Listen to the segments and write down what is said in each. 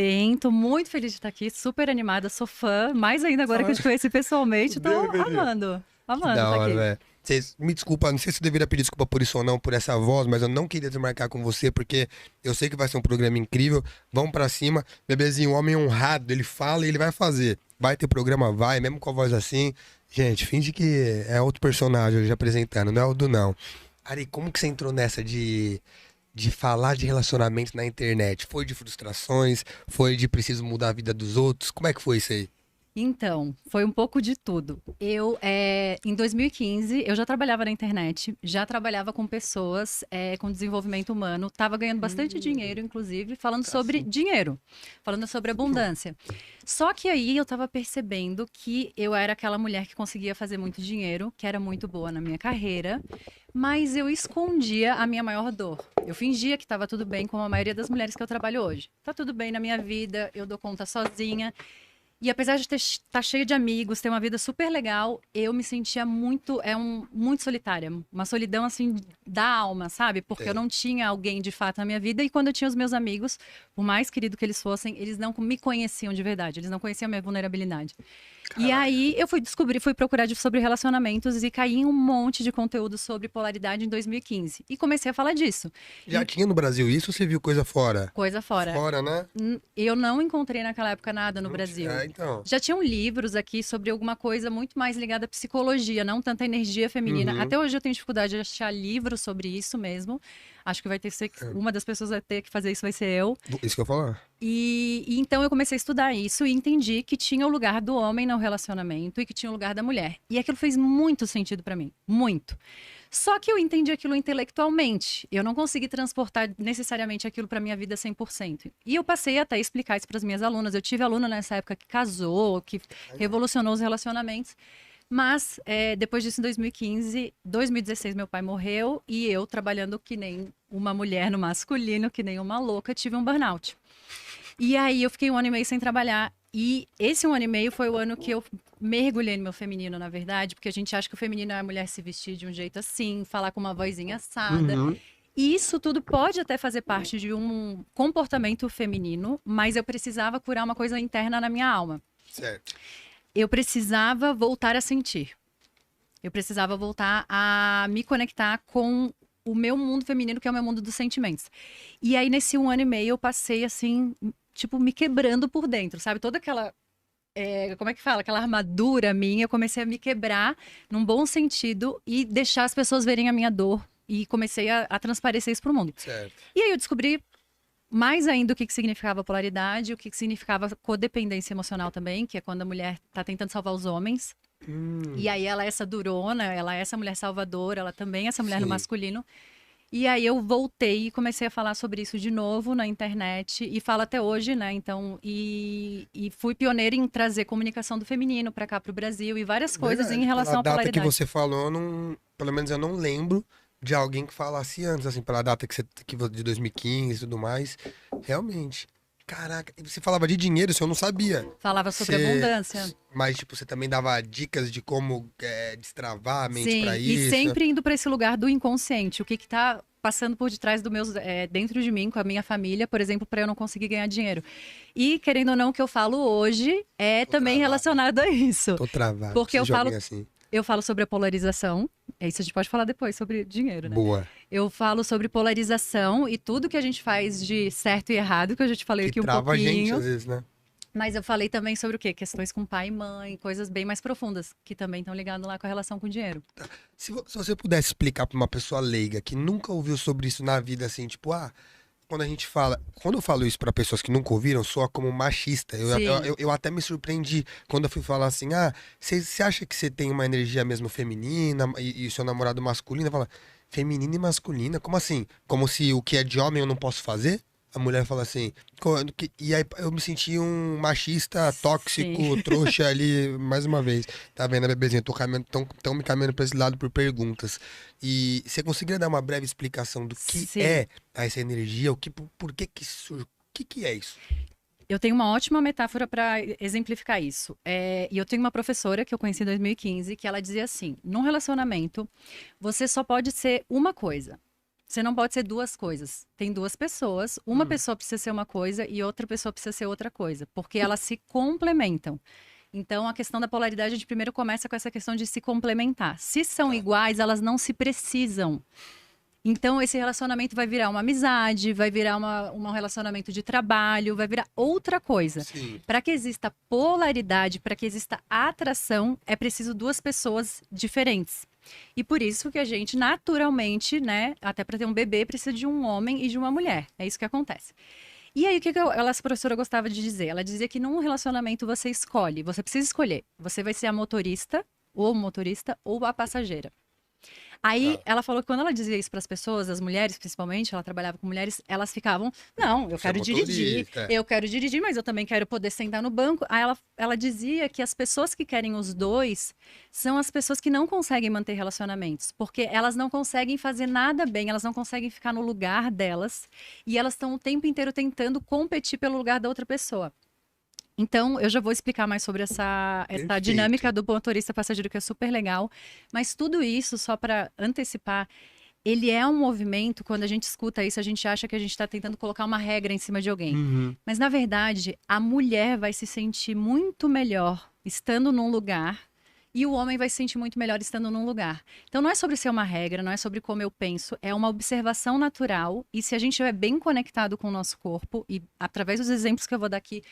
Bem, tô muito feliz de estar aqui, super animada, sou fã, mais ainda agora que eu te conheci pessoalmente, tô amando, Que amando da estar hora, aqui. velho. Vocês me desculpa, não sei se eu deveria pedir desculpa por isso ou não, por essa voz, mas eu não queria desmarcar com você, porque eu sei que vai ser um programa incrível. Vamos pra cima. Bebezinho, um homem honrado, ele fala e ele vai fazer. Vai ter programa, vai, mesmo com a voz assim. Gente, finge que é outro personagem hoje apresentando, não é o do não. Ari, como que você entrou nessa de falar de relacionamento na internet? Foi de frustrações? Foi de preciso mudar a vida dos outros? Como é que foi isso aí? Então, foi um pouco de tudo. Em 2015, eu já trabalhava na internet, já trabalhava com pessoas, com desenvolvimento humano, estava ganhando bastante dinheiro, inclusive, falando Tá sobre assim. dinheiro, falando sobre abundância. Só que aí eu estava percebendo que eu era aquela mulher que conseguia fazer muito dinheiro, que era muito boa na minha carreira, mas eu escondia a minha maior dor. Eu fingia que estava tudo bem, como a maioria das mulheres que eu trabalho hoje. Tá tudo bem na minha vida, eu dou conta sozinha. E apesar de estar cheio de amigos, ter uma vida super legal, eu me sentia muito solitária. Uma solidão, assim, da alma, sabe? Porque eu Sei. não tinha alguém de fato na minha vida. E quando eu tinha os meus amigos, por mais querido que eles fossem, eles não me conheciam de verdade. Eles não conheciam a minha vulnerabilidade. E Caraca. aí eu fui descobrir, fui procurar sobre relacionamentos e caí em um monte de conteúdo sobre polaridade em 2015. E comecei a falar disso. Já E tinha no Brasil isso ou você viu coisa fora? coisa fora. Fora, né? Eu não encontrei naquela época nada no Não Brasil. tinha. É, então. Já tinham livros aqui sobre alguma coisa muito mais ligada à psicologia, não tanta energia feminina. Uhum. Até hoje eu tenho dificuldade de achar livros sobre isso mesmo. Acho que vai ter que ser, uma das pessoas vai ter que fazer isso vai ser eu. Isso que eu ia falar. E então eu comecei a estudar isso e entendi que tinha o lugar do homem no relacionamento e que tinha o lugar da mulher. E aquilo fez muito sentido pra mim, muito. Só que eu entendi aquilo intelectualmente. Eu não consegui transportar necessariamente aquilo para minha vida 100%. E eu passei até a explicar isso para as minhas alunas. Eu tive aluna nessa época que casou, que revolucionou os relacionamentos. Mas depois disso, em 2015, 2016, meu pai morreu e eu, trabalhando que nem uma mulher no masculino, que nem uma louca, tive um burnout. E aí eu fiquei um ano e meio sem trabalhar. E esse um ano e meio foi o ano que eu mergulhei no meu feminino, na verdade, porque a gente acha que o feminino é a mulher se vestir de um jeito assim, falar com uma vozinha assada. Uhum. E isso tudo pode até fazer parte de um comportamento feminino, mas eu precisava curar uma coisa interna na minha alma. Certo. Eu precisava voltar a sentir. Eu precisava voltar a me conectar com o meu mundo feminino, que é o meu mundo dos sentimentos. E aí, nesse um ano e meio, eu passei assim, tipo, me quebrando por dentro, sabe? Toda aquela. Como é que fala? Aquela armadura minha, eu comecei a me quebrar num bom sentido e deixar as pessoas verem a minha dor. E comecei a transparecer isso pro mundo. Certo. E aí eu descobri mais ainda o que significava polaridade, o que significava codependência emocional também, que é quando a mulher tá tentando salvar os homens. E aí ela é essa durona, ela é essa mulher salvadora, ela também é essa mulher no Sim. masculino. E aí eu voltei e comecei a falar sobre isso de novo na internet e falo até hoje, né? Então, e fui pioneira em trazer comunicação do feminino para cá para o Brasil e várias coisas em Verdade. Pela relação à data que polaridade. você falou, eu não, pelo menos eu não lembro de alguém que falasse antes, assim, pela data de 2015 e tudo mais. Realmente. Caraca, e você falava de dinheiro, isso eu não sabia. Falava sobre Você, abundância. mas, tipo, você também dava dicas de como destravar a mente pra Sim, e isso. sempre indo para esse lugar do inconsciente, o que tá passando por detrás do meus, dentro de mim, com a minha família, por exemplo, para eu não conseguir ganhar dinheiro. E querendo ou não, o que eu falo hoje é Tô também travado. relacionado a isso, Tô travado. porque Preciso de alguém assim. eu falo sobre a polarização. Isso a gente pode falar depois sobre dinheiro, né? Boa. Eu falo sobre polarização e tudo que a gente faz de certo e errado, que eu já te falei Que aqui um trava a gente, às pouquinho. vezes, né? Mas eu falei também sobre o quê? Questões com pai e mãe, coisas bem mais profundas, que também estão ligadas lá com a relação com o dinheiro. Se você pudesse explicar pra uma pessoa leiga que nunca ouviu sobre isso na vida, assim, tipo, quando a gente fala. Quando eu falo isso pra pessoas que nunca ouviram, soa como machista. Sim. Eu até me surpreendi quando eu fui falar assim: você acha que você tem uma energia mesmo feminina e seu namorado masculino? Fala, feminina e masculina? Como assim? Como se o que é de homem eu não posso fader? A mulher fala assim. E aí eu me senti um machista Sim. tóxico, trouxa ali, mais uma vez. Tá vendo, bebezinha? Tô caminhando, tão me caminhando pra esse lado por perguntas. E você conseguiria dar uma breve explicação do que Sim. é essa energia? Por que que surge? O que é isso? Eu tenho uma ótima metáfora para exemplificar isso. E eu tenho uma professora que eu conheci em 2015 que ela dizia assim: num relacionamento, você só pode ser uma coisa. Você não pode ser duas coisas. Tem duas pessoas, uma pessoa precisa ser uma coisa e outra pessoa precisa ser outra coisa, porque elas se complementam. Então, a questão da polaridade, a gente primeiro começa com essa questão de se complementar. Se são iguais, elas não se precisam. Então, esse relacionamento vai virar uma amizade, vai virar um relacionamento de trabalho, vai virar outra coisa. Para que exista polaridade, para que exista atração, é preciso duas pessoas diferentes. E por isso que a gente, naturalmente, né, até para ter um bebê, precisa de um homem e de uma mulher. É isso que acontece. E aí, o que essa professora gostava de dizer? Ela dizia que num relacionamento você escolhe, você precisa escolher. Você vai ser a motorista, ou o motorista, ou a passageira. Aí ela falou que quando ela dizia isso para as pessoas, as mulheres principalmente, ela trabalhava com mulheres, elas ficavam, não, eu quero dirigir, eu quero dirigir, mas eu também quero poder sentar no banco. Aí ela dizia que as pessoas que querem os dois são as pessoas que não conseguem manter relacionamentos, porque elas não conseguem fazer nada bem, elas não conseguem ficar no lugar delas e elas estão o tempo inteiro tentando competir pelo lugar da outra pessoa. Então, eu já vou explicar mais sobre essa dinâmica do motorista passageiro, que é super legal. Mas tudo isso, só para antecipar, ele é um movimento, quando a gente escuta isso, a gente acha que a gente está tentando colocar uma regra em cima de alguém. Mas, na verdade, a mulher vai se sentir muito melhor estando num lugar e o homem vai se sentir muito melhor estando num lugar. Então, não é sobre ser uma regra, não é sobre como eu penso, é uma observação natural. E se a gente estiver bem conectado com o nosso corpo, e através dos exemplos que eu vou dar aqui,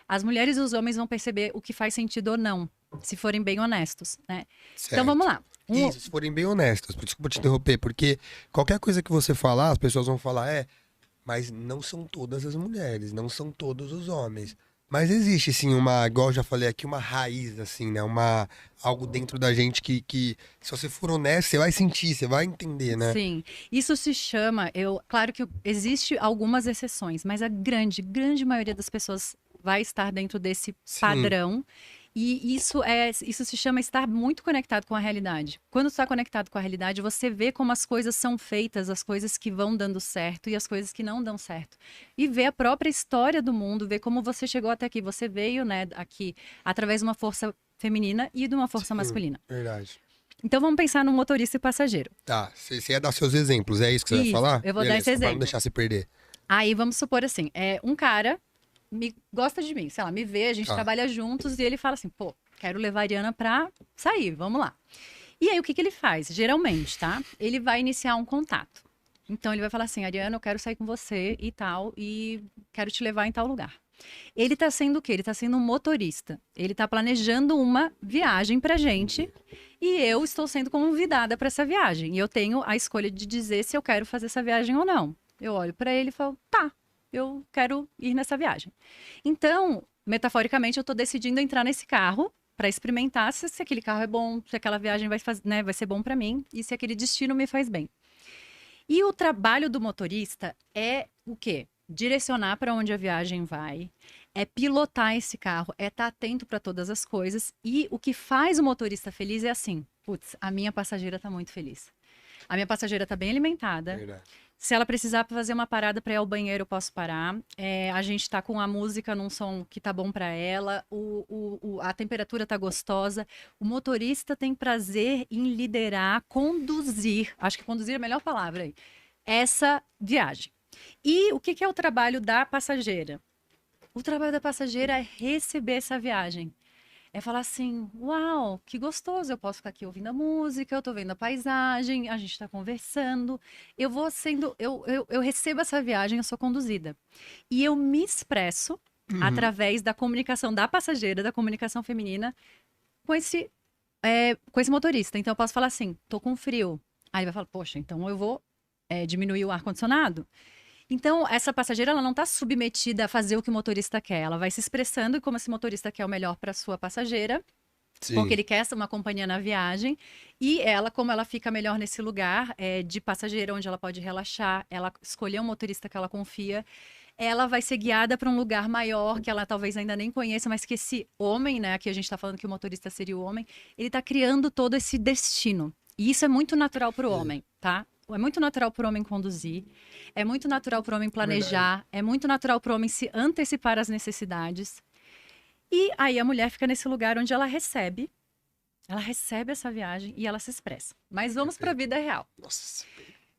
as mulheres e os homens vão perceber o que faz sentido ou não, se forem bem honestos, né? Certo. Então vamos lá. Isso, se forem bem honestos. Desculpa te interromper, porque qualquer coisa que você falar, as pessoas vão falar, mas não são todas as mulheres, não são todos os homens. Mas existe, sim, igual eu já falei aqui, uma raiz, assim, né? Algo dentro da gente que se você for honesto, você vai sentir, você vai entender, né? Sim. Isso se chama, claro que existe algumas exceções, mas a grande maioria das pessoas vai estar dentro desse padrão. E isso se chama estar muito conectado com a realidade. Quando você está conectado com a realidade, você vê como as coisas são feitas, as coisas que vão dando certo e as coisas que não dão certo. E vê a própria história do mundo, vê como você chegou até aqui. Você veio, né, aqui através de uma força feminina e de uma força masculina. Verdade. Então vamos pensar no motorista e passageiro. Tá, você ia dar seus exemplos, é isso que você vai falar? Eu vou dar esse exemplo. Pra não deixar se perder. Aí vamos supor assim, um cara gosta de mim, sei lá, me vê, a gente trabalha juntos e ele fala assim, pô, quero levar a Ariana pra sair, vamos lá. E aí o que ele faz? Geralmente, tá? Ele vai iniciar um contato. Então ele vai falar assim, Ariana, eu quero sair com você e tal, e quero te levar em tal lugar. Ele tá sendo o quê? Ele tá sendo um motorista. Ele tá planejando uma viagem pra gente e eu estou sendo convidada para essa viagem. E eu tenho a escolha de dizer se eu quero fazer essa viagem ou não. Eu olho para ele e falo, tá, eu quero ir nessa viagem. Então, metaforicamente, eu estou decidindo entrar nesse carro para experimentar se aquele carro é bom, se aquela viagem vai ser bom para mim e se aquele destino me faz bem. E o trabalho do motorista é o quê? Direcionar para onde a viagem vai, é pilotar esse carro, é estar atento para todas as coisas. E o que faz o motorista feliz é assim, putz, a minha passageira está muito feliz. A minha passageira está bem alimentada. Verdade. Se ela precisar fazer uma parada para ir ao banheiro, eu posso parar. A gente tá com a música num som que tá bom para ela. A temperatura tá gostosa. O motorista tem prazer em liderar, conduzir. Acho que conduzir é a melhor palavra aí. Essa viagem. E o que é o trabalho da passageira? O trabalho da passageira é receber essa viagem. É falar assim, uau, que gostoso, eu posso ficar aqui ouvindo a música, eu tô vendo a paisagem, a gente tá conversando, eu recebo essa viagem, eu sou conduzida. E eu me expresso através da comunicação da passageira, da comunicação feminina, com esse motorista. Então eu posso falar assim, tô com frio. Aí ele vai falar, poxa, então eu vou diminuir o ar-condicionado. Então, essa passageira ela não está submetida a fazer o que o motorista quer. Ela vai se expressando como esse motorista quer o melhor para sua passageira. Sim. Porque ele quer uma companhia na viagem. E ela, como ela fica melhor nesse lugar de passageira, onde ela pode relaxar, ela escolher um motorista que ela confia, ela vai ser guiada para um lugar maior, que ela talvez ainda nem conheça, mas que esse homem, né, aqui a gente está falando que o motorista seria o homem, ele está criando todo esse destino. E isso é muito natural para o homem, tá? É muito natural para o homem conduzir, é muito natural para o homem planejar, é muito natural para o homem se antecipar às necessidades. E aí a mulher fica nesse lugar onde ela recebe essa viagem e ela se expressa. Mas vamos para a vida real. Nossa.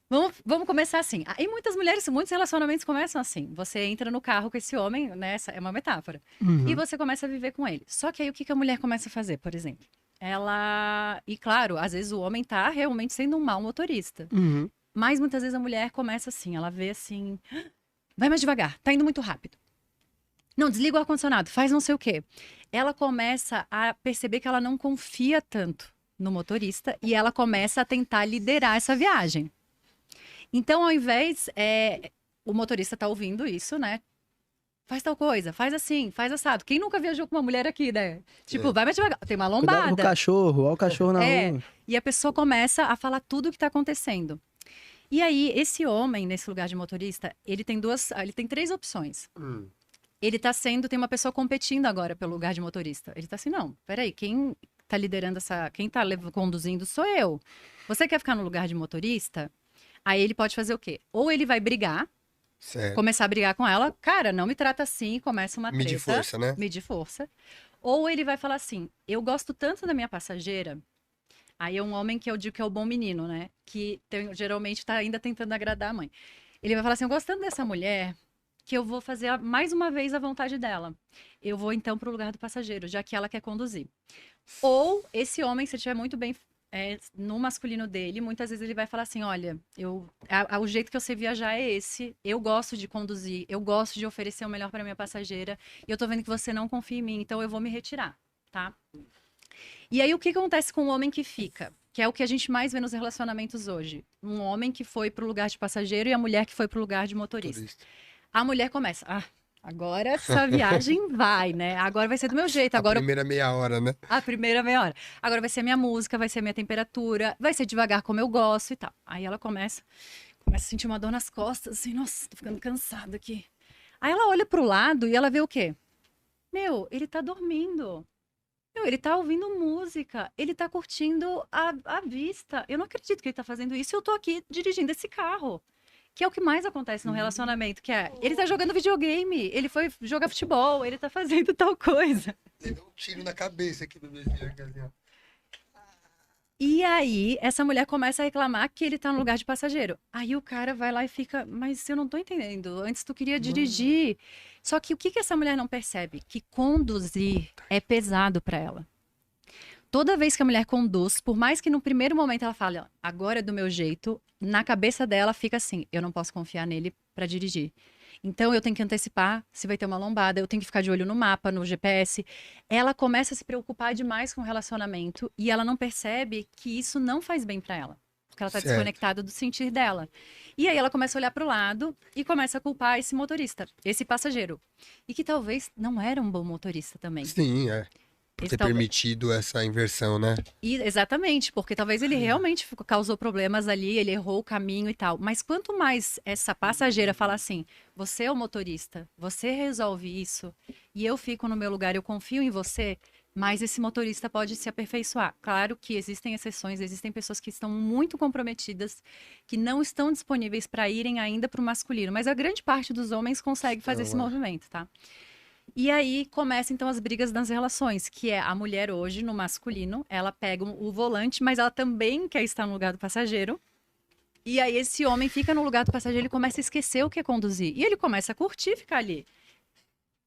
Vamos começar assim. E muitas mulheres, muitos relacionamentos começam assim. Você entra no carro com esse homem, né? Essa é uma metáfora. E você começa a viver com ele. Só que aí o que que a mulher começa a fazer, por exemplo? Ela. E claro, às vezes o homem tá realmente sendo um mau motorista. Uhum. Mas muitas vezes a mulher começa assim, ela vê assim. Vai mais devagar, tá indo muito rápido. Não, desliga o ar-condicionado, faz não sei o quê. Ela começa a perceber que ela não confia tanto no motorista e ela começa a tentar liderar essa viagem. Então, ao invés, o motorista tá ouvindo isso, né? Faz tal coisa, faz assim, faz assado. Quem nunca viajou com uma mulher aqui, né? Tipo, vai mais devagar, tem uma Cuidado com o lombada. cachorro, olha o cachorro na É. rua. E a pessoa começa a falar tudo o que tá acontecendo. E aí, esse homem, nesse lugar de motorista, ele tem 3 opções. Ele tá tem uma pessoa competindo agora pelo lugar de motorista. Ele tá assim, não, peraí, quem tá liderando quem tá conduzindo sou eu. Você quer ficar no lugar de motorista? Aí ele pode fazer o quê? Ou ele vai brigar, Certo. começar a brigar com ela, cara, não me trata assim, começa uma treta. Medir força, né? Medir força. Ou ele vai falar assim, eu gosto tanto da minha passageira. Aí é um homem que eu digo que é o bom menino, né? Que geralmente tá ainda tentando agradar a mãe. Ele vai falar assim, eu gosto tanto dessa mulher que eu vou fazer mais uma vez a vontade dela. Eu vou então pro lugar do passageiro, já que ela quer conduzir. Ou esse homem, se ele estiver muito bem no masculino dele, muitas vezes ele vai falar assim, olha, o jeito que eu sei viajar é esse, eu gosto de conduzir, eu gosto de oferecer o melhor para minha passageira, e eu tô vendo que você não confia em mim, então eu vou me retirar, tá? E aí o que acontece com o homem que fica? Que é o que a gente mais vê nos relacionamentos hoje. Um homem que foi pro lugar de passageiro e a mulher que foi pro lugar de motorista. A mulher começa, agora essa viagem vai, né? Agora vai ser do meu jeito. Agora A primeira meia hora, né? a primeira meia hora. Agora vai ser minha música, vai ser minha temperatura, vai ser devagar como eu gosto e tal. Aí ela começa a sentir uma dor nas costas, assim, nossa, tô ficando cansada aqui. Aí ela olha pro lado e ela vê o quê? Meu, ele tá dormindo. Meu, ele tá ouvindo música, ele tá curtindo a vista. Eu não acredito que ele tá fazendo isso, eu tô aqui dirigindo esse carro. Que é o que mais acontece no relacionamento, que é, ele tá jogando videogame, ele foi jogar futebol, ele tá fazendo tal coisa. Teve um tiro na cabeça aqui do bebezinho. Assim, ó. E aí, essa mulher começa a reclamar que ele tá no lugar de passageiro. Aí o cara vai lá e fica, mas eu não tô entendendo, antes tu queria dirigir. Só que o que essa mulher não percebe? Que conduzir é pesado pra ela. Toda vez que a mulher conduz, por mais que no primeiro momento ela fale, ó, agora é do meu jeito, na cabeça dela fica assim, eu não posso confiar nele pra dirigir. Então eu tenho que antecipar se vai ter uma lombada, eu tenho que ficar de olho no mapa, no GPS. Ela começa a se preocupar demais com o relacionamento e ela não percebe que isso não faz bem pra ela. Porque ela tá Certo. desconectada do sentir dela. E aí ela começa a olhar pro lado e começa a culpar esse motorista, esse passageiro. E que talvez não era um bom motorista também. Sim, é. Por Esse ter permitido essa inversão, né? Exatamente, porque talvez ele realmente causou problemas ali, ele errou o caminho e tal. Mas quanto mais essa passageira fala assim, você é o motorista, você resolve isso, e eu fico no meu lugar, eu confio em você, mais esse motorista pode se aperfeiçoar. Claro que existem exceções, existem pessoas que estão muito comprometidas, que não estão disponíveis para irem ainda para o masculino, mas a grande parte dos homens consegue fazer esse movimento, tá? E aí começam então as brigas nas relações, que é a mulher hoje no masculino, ela pega o volante, mas ela também quer estar no lugar do passageiro. E aí esse homem fica no lugar do passageiro, ele começa a esquecer o que é conduzir. E ele começa a curtir ficar ali.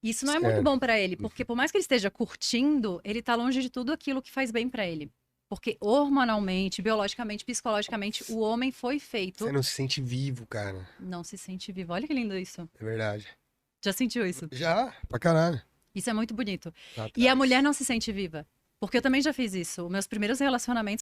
Isso não é muito bom pra ele, porque por mais que ele esteja curtindo, ele tá longe de tudo aquilo que faz bem pra ele. Porque hormonalmente, biologicamente, psicologicamente, o homem foi feito... Você não se sente vivo, cara. Não se sente vivo. Olha que lindo isso. É verdade. Já sentiu isso? Já, pra caralho. Isso é muito bonito. Lá E a atrás. mulher não se sente viva. Porque eu também já fiz isso. Meus primeiros relacionamentos